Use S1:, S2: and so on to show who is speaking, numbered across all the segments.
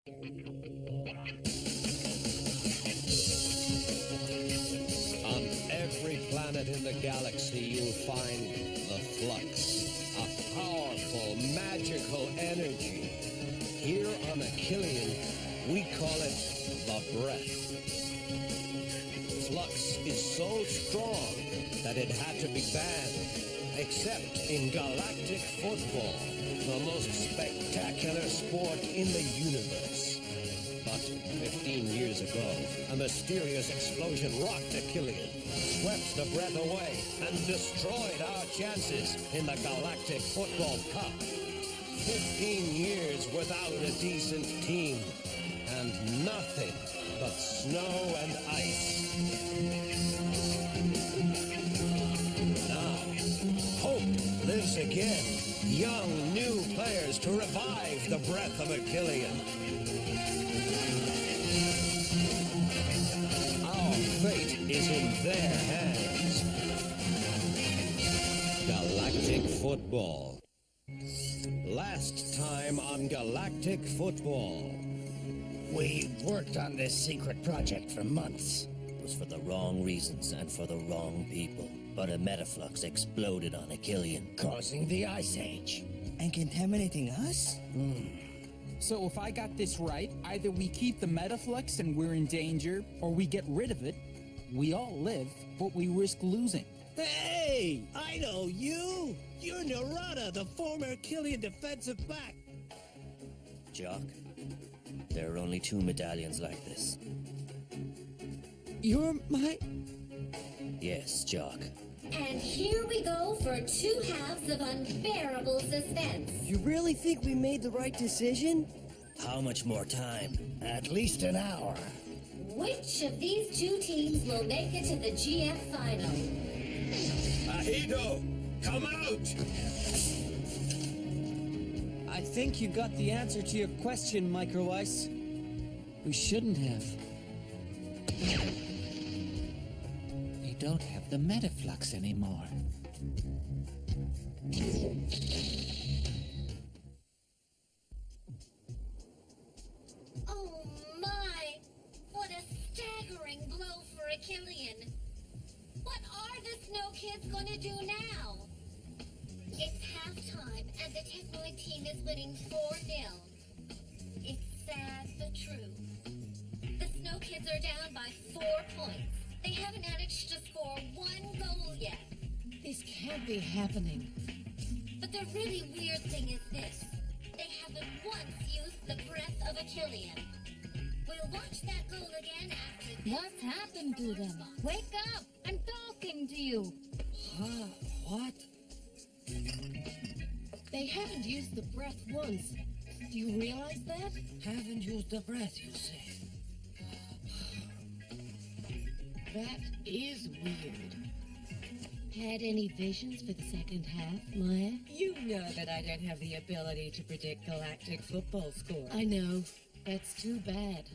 S1: On every planet in the galaxy, you'll find the flux, a powerful, magical energy. Here on Achillean, we call it the breath. Flux is so strong that it had to be banned, except in galactic football, the most spectacular sport in the universe. But 15 years ago, a mysterious explosion rocked Achillean, swept the breath away, and destroyed our chances in the Galactic Football Cup. 15 years without a decent team, and nothing but snow and ice. Now, hope lives again. Young, new players to revive the breath of Achillean. Our fate is in their hands. Galactic Football. Last time on Galactic Football.
S2: We worked on this secret project for months.
S3: It was for the wrong reasons and for the wrong people. But a metaflux exploded on Achillean,
S2: causing the Ice Age.
S4: And contaminating us?
S5: So if I got this right, either we keep the metaflux and we're in danger, or we get rid of it. We all live, but we risk losing.
S6: Hey! I know you! You're Narada, the former Achillean defensive back!
S3: Jock, there are only 2 medallions like this.
S4: You're my...
S3: Yes, Jock.
S7: And here we go for 2 halves of unbearable suspense.
S4: You really think we made the right decision?
S3: How much more time?
S2: At least an hour.
S7: Which of these 2 teams will make it to the GF final?
S1: Ahido, come out!
S4: I think you got the answer to your question, Micro Ice. We shouldn't have.
S5: They don't have the metaflux anymore.
S7: Oh my! What a staggering blow for Achillean. What are the Snow Kids gonna do now? It's halftime and the Technoid team is winning 4-0. It's sad but true. The Snow Kids are down by 4 points. They haven't managed to score 1 goal yet.
S8: This can't be happening.
S7: But the really weird thing is this. They haven't once used the breath of Achillean. We'll watch that goal again after this.
S8: What's happened to them? Wake up! I'm talking to you.
S4: Huh? What?
S8: They haven't used the breath once. Do you realize that?
S4: Haven't used the breath, you say?
S8: That is weird. Had any visions for the second half, Maya?
S9: You know that I don't have the ability to predict galactic football scores.
S8: I know. That's too bad.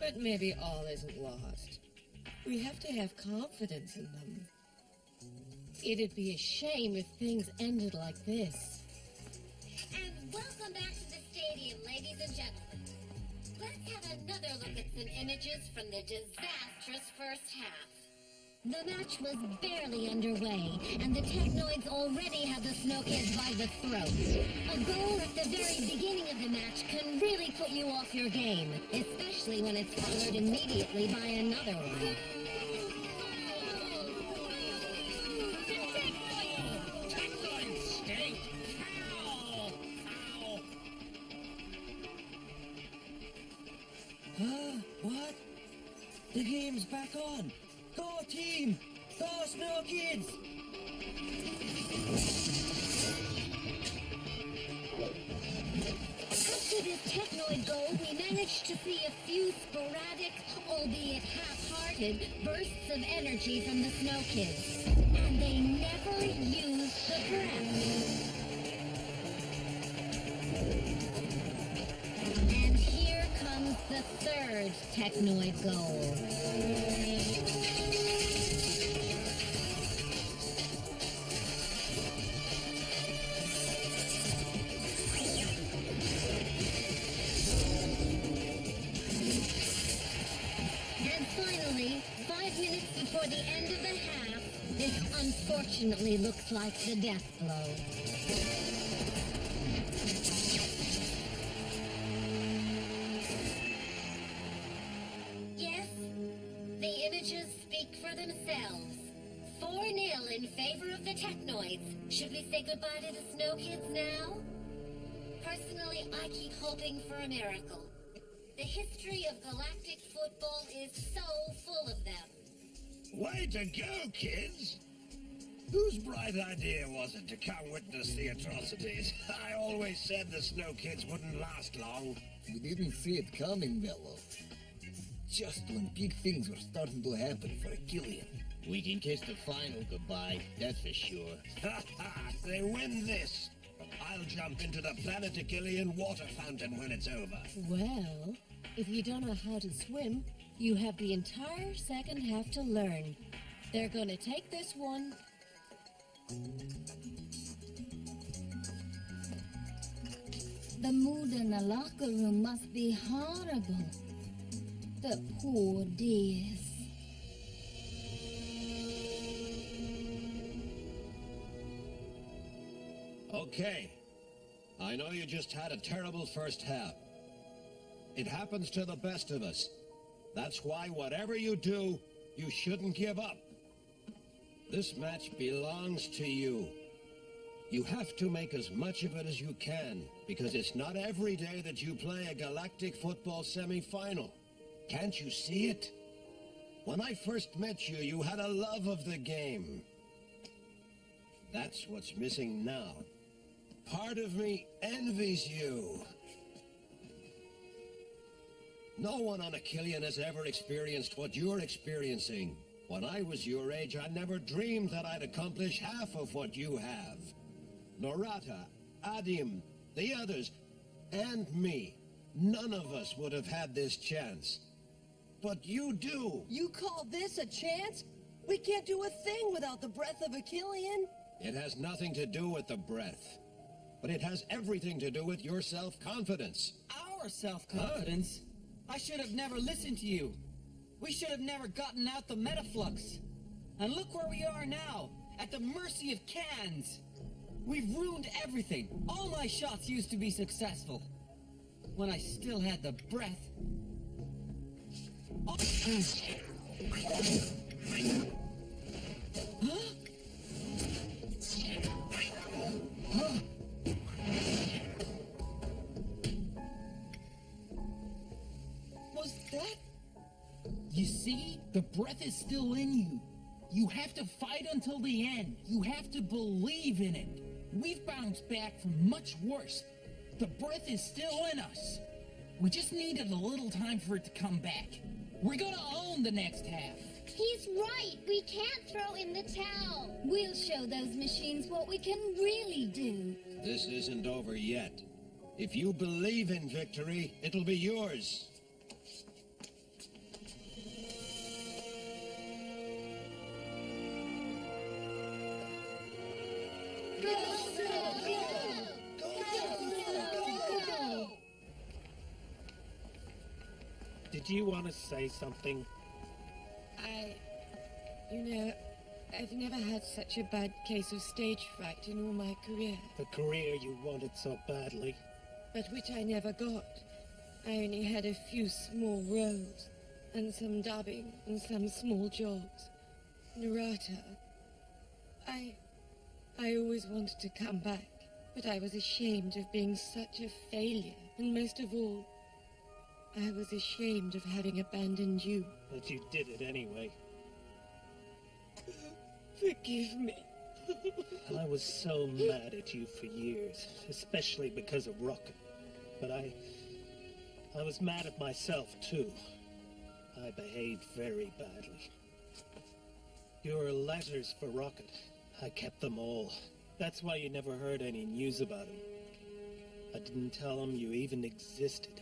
S9: But maybe all isn't lost. We have to have confidence in them.
S8: It'd be a shame if things ended like this.
S7: And welcome back to the stadium, ladies and gentlemen. Let's have another look at some images from the disastrous first half. The match was barely underway, and the Technoids already had the Snow Kids by the throat. A goal at the very beginning of the match can really put you off your game, especially when it's followed immediately by another one.
S4: Huh? What? The game's back on! Go team! Go Snow Kids!
S7: After this Technoid goal, we managed to see a few sporadic, albeit half-hearted, bursts of energy from the Snow Kids. And they never used the breath. And here comes the third Technoid goal. unfortunately looks like the death blow. Yes, the images speak for themselves. 4-0 in favor of the Technoids. Should we say goodbye to the Snow Kids now? Personally, I keep hoping for a miracle. The history of galactic football is so full of them.
S1: Way to go, kids! Whose bright idea was it to come witness the atrocities? I always said the Snow Kids wouldn't last long.
S2: We didn't see it coming, Bello. Just when big things were starting to happen for Achillean. We can kiss the final goodbye, that's for sure.
S1: Ha ha! They win this! I'll jump into the planet Achillean water fountain when it's over.
S8: Well, if you don't know how to swim, you have the entire second half to learn. They're gonna take this one.
S7: The mood in the locker room must be horrible. The poor dears.
S1: Okay. I know you just had a terrible first half. It happens to the best of us. That's why whatever you do, you shouldn't give up. This match belongs to you. You have to make as much of it as you can, because it's not every day that you play a galactic football semi-final. Can't you see it? When I first met you, you had a love of the game. That's what's missing now. Part of me envies you. No one on Achillean has ever experienced what you're experiencing. When I was your age, I never dreamed that I'd accomplish half of what you have. Norata, Adim, the others, and me. None of us would have had this chance. But you do.
S9: You call this a chance? We can't do a thing without the breath of Achillean.
S1: It has nothing to do with the breath. But it has everything to do with your self-confidence.
S5: Our self-confidence? I should have never listened to you. We should have never gotten out the Metaflux. And look where we are now, at the mercy of cans. We've ruined everything. All my shots used to be successful. When I still had the breath. Oh. Huh? Huh? Was that? You see? The breath is still in you. You have to fight until the end. You have to believe in it. We've bounced back from much worse. The breath is still in us. We just needed a little time for it to come back. We're gonna own the next half.
S7: He's right. We can't throw in the towel. We'll show those machines what we can really do.
S1: This isn't over yet. If you believe in victory, it'll be yours.
S6: Did you want to say something?
S9: I've never had such a bad case of stage fright in all my career.
S6: The career you wanted so badly.
S9: But which I never got. I only had a few small roles, and some dubbing, and some small jobs. Narata. I always wanted to come back, but I was ashamed of being such a failure, and most of all, I was ashamed of having abandoned you.
S6: But you did it anyway.
S9: Forgive me.
S6: I was so mad at you for years, especially because of Rocket. But I was mad at myself, too. I behaved very badly. Your letters for Rocket, I kept them all. That's why you never heard any news about him. I didn't tell him you even existed.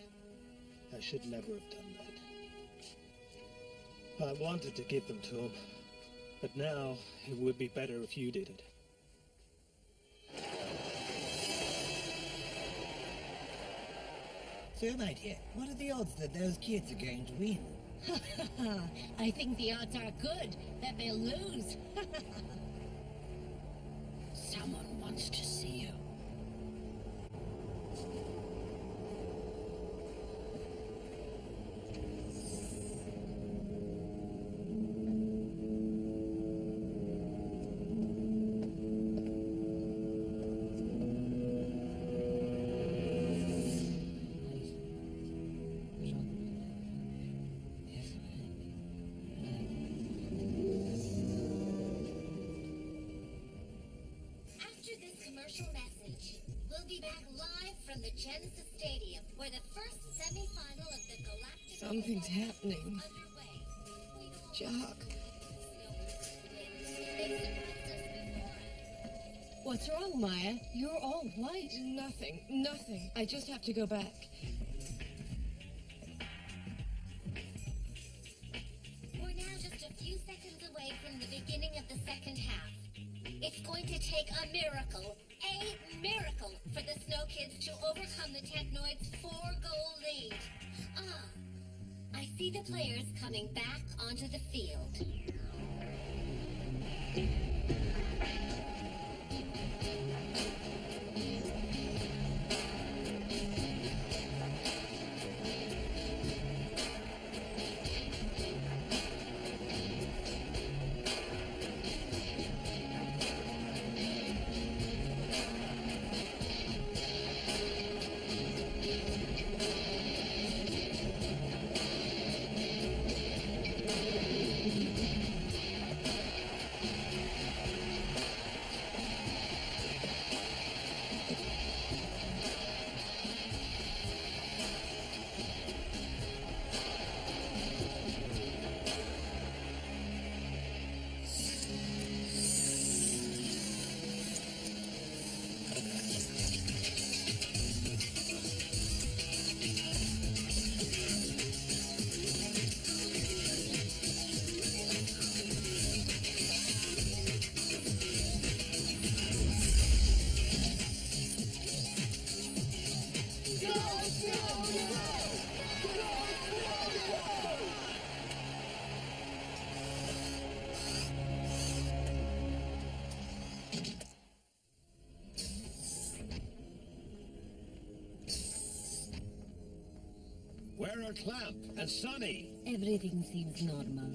S6: I should never have done that. I wanted to give them to him, but now it would be better if you did it.
S2: So, my dear, what are the odds that those kids are going to win?
S8: I think the odds are good that they'll lose.
S3: wants to see you.
S7: After this commercial message, we'll be back live from the Genesis Stadium, where the first semi-final of the Galactic
S9: Something's happening.
S7: is underway.
S9: Jock.
S7: They surprised us before.
S8: What's wrong, Maya? You're all white.
S9: Nothing. I just have to go back.
S7: We're now just a few seconds away from the beginning of the second half. It's going to take a miracle for the Snow Kids to overcome the Technoids' 4-goal lead. Ah, I see the players coming back onto the field.
S1: Where are Clamp and Sonny?
S8: Everything seems normal.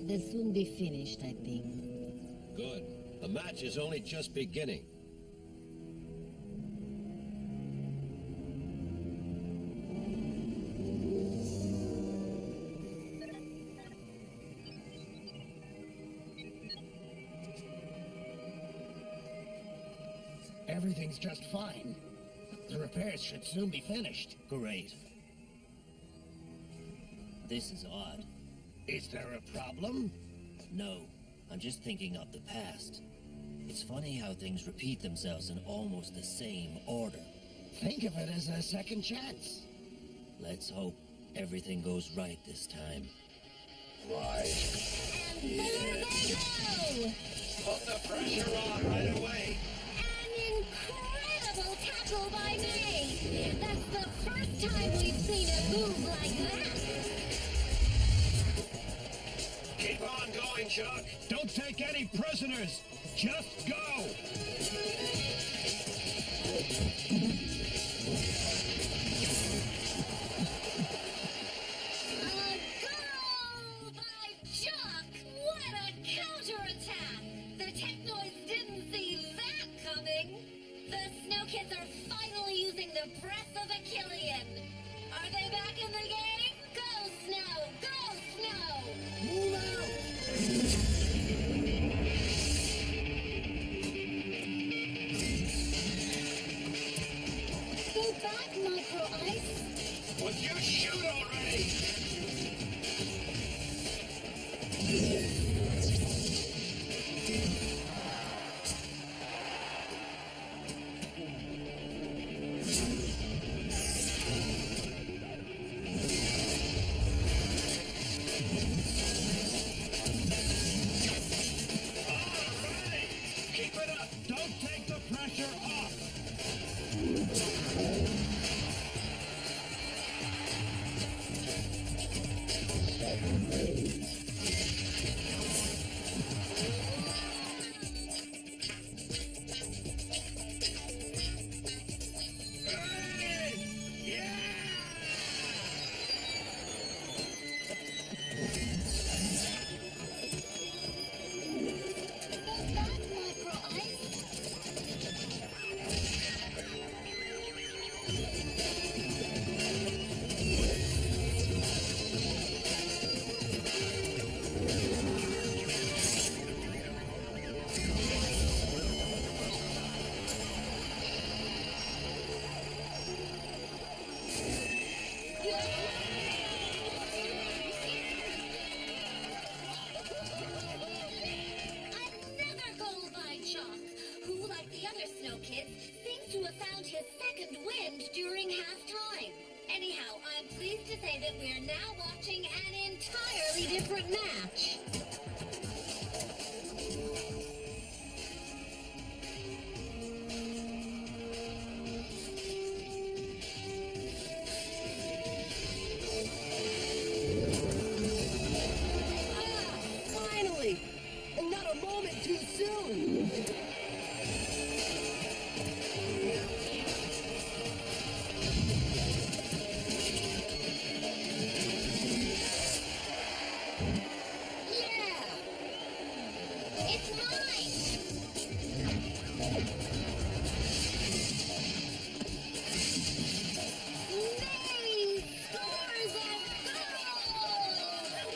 S8: They'll soon be finished, I think.
S1: Good. The match is only just beginning.
S2: Everything's just fine. The repairs should soon be finished.
S3: Great. This is odd.
S2: Is there a problem?
S3: No, I'm just thinking of the past. It's funny how things repeat themselves in almost the same order.
S2: Think of it as a second chance.
S3: Let's hope everything goes right this time.
S1: Right.
S7: And there they go!
S1: Put the pressure on right away.
S7: An incredible tackle by May! That's the first time we've seen a move like that!
S1: Keep on going, Chuck.
S6: Don't take any prisoners. Just go.
S7: A goal by Jock! What a counterattack! The Technoids didn't see that coming! The Snow Kids are finally using the breath of a Killian! Are they back in the game? Go, Snow! Go, Snow!
S2: Move out!
S7: Go back, Micro Ice!
S1: Would you shoot already?
S6: Keep it up. Don't take the pressure off.
S7: to say that we're now watching an entirely different match.
S4: Finally! And not a moment too soon!
S7: It's mine! Nay! Scores of gold!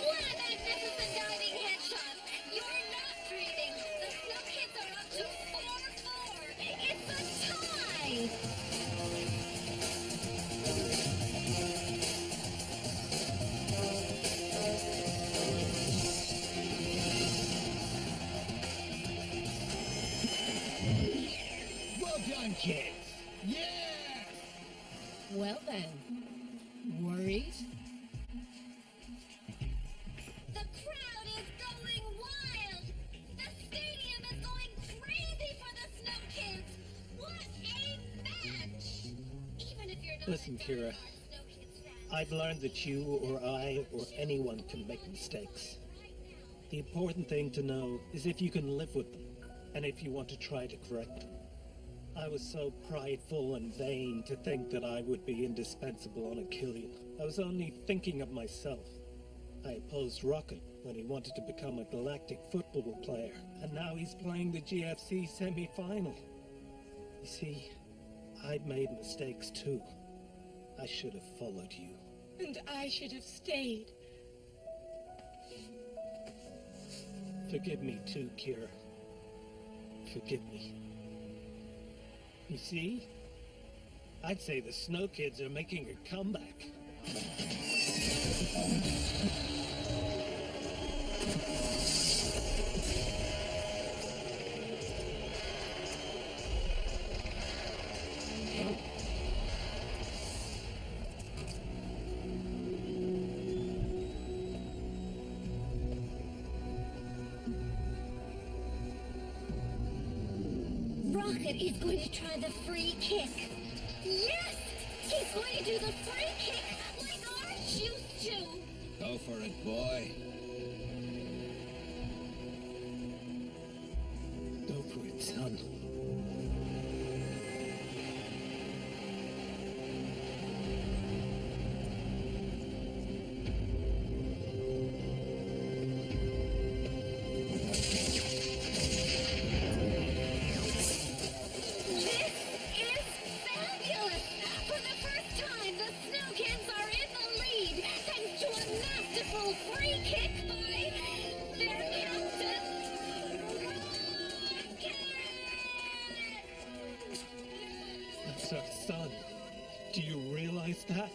S7: What a magnificent diving headshot! You're not dreaming! The Snow Kids are up to 4-4! It's a tie!
S2: Well done, kids. Yeah!
S8: Well then, worried?
S7: The crowd is going wild! The stadium is going crazy for the Snow Kids! What a match! Even if you're not
S6: Listen,
S7: a
S6: Kira,
S7: diehard Snow Kids fan,
S6: I've learned that you or I or anyone can make mistakes. The important thing to know is if you can live with them, and if you want to try to correct them. I was so prideful and vain to think that I would be indispensable on a Killian. I was only thinking of myself. I opposed Rocket when he wanted to become a Galactic football player, and now he's playing the GFC semi-final. You see, I've made mistakes too. I should have followed you.
S9: And I should have stayed.
S6: Forgive me too, Kira. Forgive me. You see? I'd say the Snow Kids are making a comeback.
S7: Rocket is going to try the free kick. Yes! He's going to do the free kick like Arch used to.
S2: Go for it, boy.
S6: Go for it, son.
S7: Free kick by their captain, Rocket!
S6: That's our son. Do you realize that?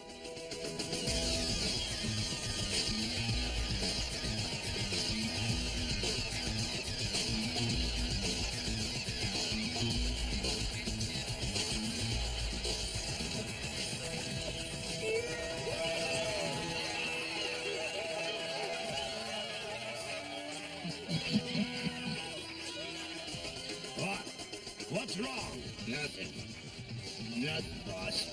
S2: What's wrong? Nothing. Nothing, boss.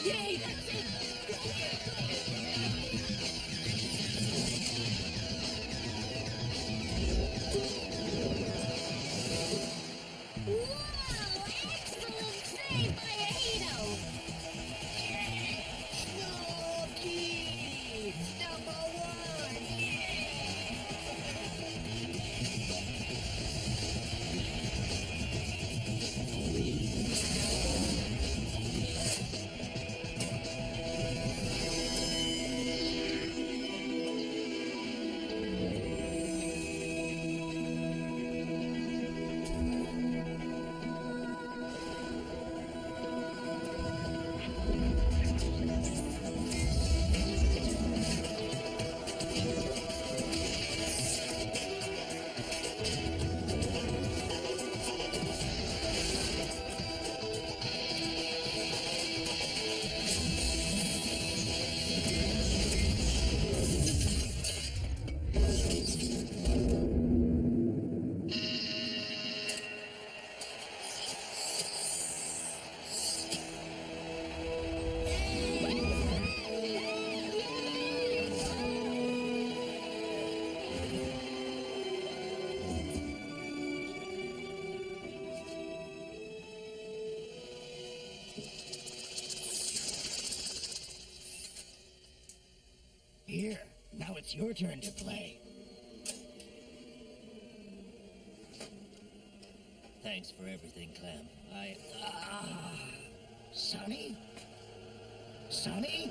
S8: Yay, that's it!
S7: Wow! Excellent save by Ahito!
S4: Snow Kids! #1!
S2: Here, now it's your turn to play.
S3: Thanks for everything, Clem.
S2: Sonny? Sonny?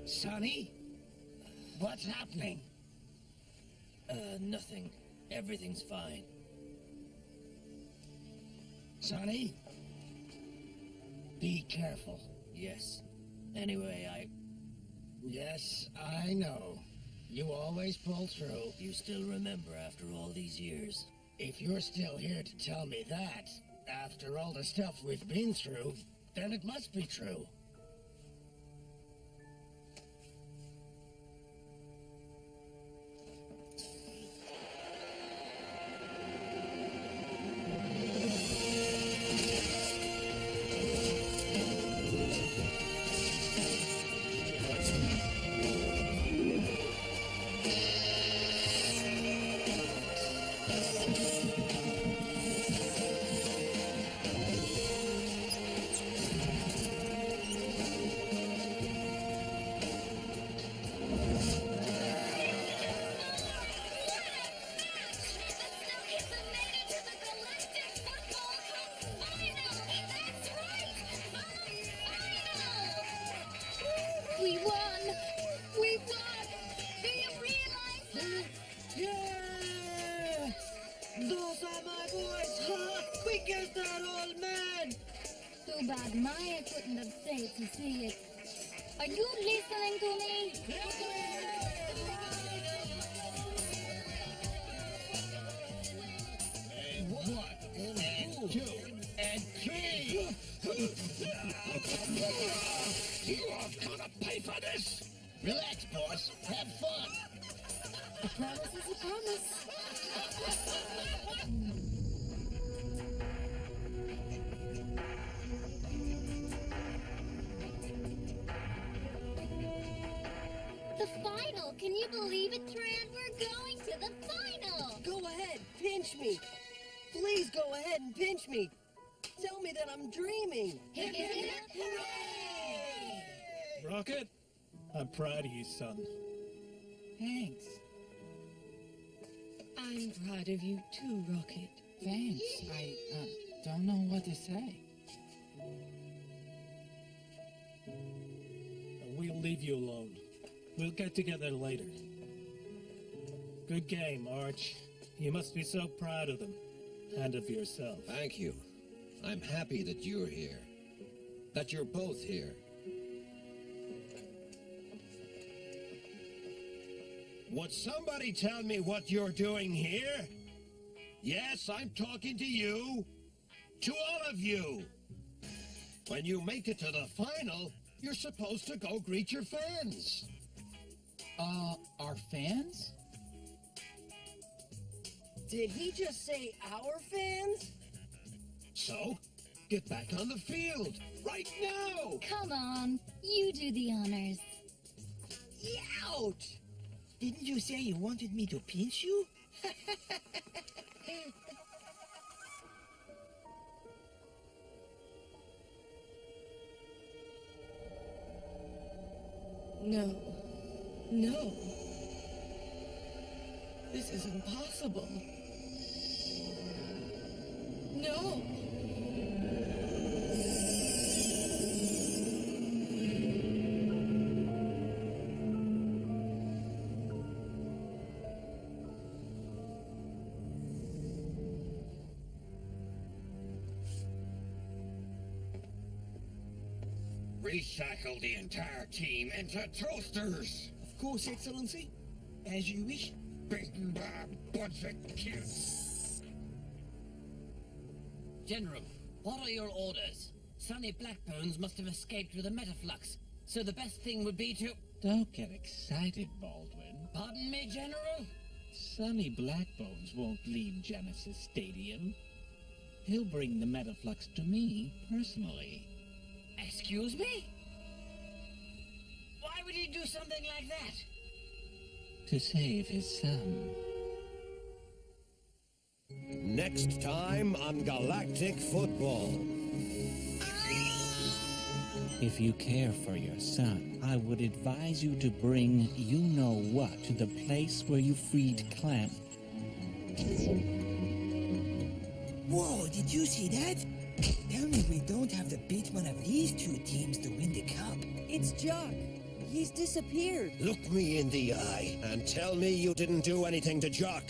S2: Sonny? What's happening?
S3: Nothing. Everything's fine.
S2: Sonny? Be careful.
S3: Yes. Anyway,
S2: Yes, I know. You always pull through.
S3: You still remember after all these years?
S2: If you're still here to tell me that, after all the stuff we've been through, then it must be true.
S7: We won! We won! Do you realize that?
S4: Yeah! Those are my boys, huh? Quick as that old man!
S7: Too bad Maya couldn't have stayed to see it. Are you listening to me?
S2: One, and two, and three! You are gonna pay for this! Relax, boss. Have fun!
S7: A promise is a promise. The final! Can you believe it, Tran? We're going to the final!
S4: Go ahead, pinch me! Please go ahead and pinch me! Tell me that I'm dreaming!
S7: Hip, hip, hip, hooray!
S6: Rocket, I'm proud of you, son.
S5: Thanks.
S9: I'm proud of you too, Rocket.
S5: Thanks. I don't know what to say.
S6: We'll leave you alone. We'll get together later. Good game, Arch. You must be so proud of them. And of yourself.
S1: Thank you. I'm happy that you're here. That you're both here. Would somebody tell me what you're doing here? Yes, I'm talking to you. To all of you. When you make it to the final, you're supposed to go greet your fans.
S5: Our fans?
S4: Did he just say our fans?
S1: So, get back on the field, right now!
S7: Come on, you do the honors.
S4: Ouch! Didn't you say you wanted me to pinch you? No. No. This is impossible. No.
S2: Recycle the entire team into toasters.
S4: Of course, Excellency. As you wish.
S2: Beaten by a bunch of kids.
S3: General, what are your orders? Sonny Blackbones must have escaped with a metaflux, so the best thing would be to...
S5: Don't get excited, Baldwin.
S3: Pardon me, General?
S5: Sonny Blackbones won't leave Genesis Stadium. He'll bring the metaflux to me, personally.
S3: Excuse me? Why would he do something like that?
S5: To save his son.
S1: Next time on Galactic Football.
S5: If you care for your son, I would advise you to bring you-know-what to the place where you freed Clamp.
S4: Whoa, did you see that? Tell me we don't have to beat one of these two teams to win the cup.
S10: It's Jock. He's disappeared.
S1: Look me in the eye and tell me you didn't do anything to Jock.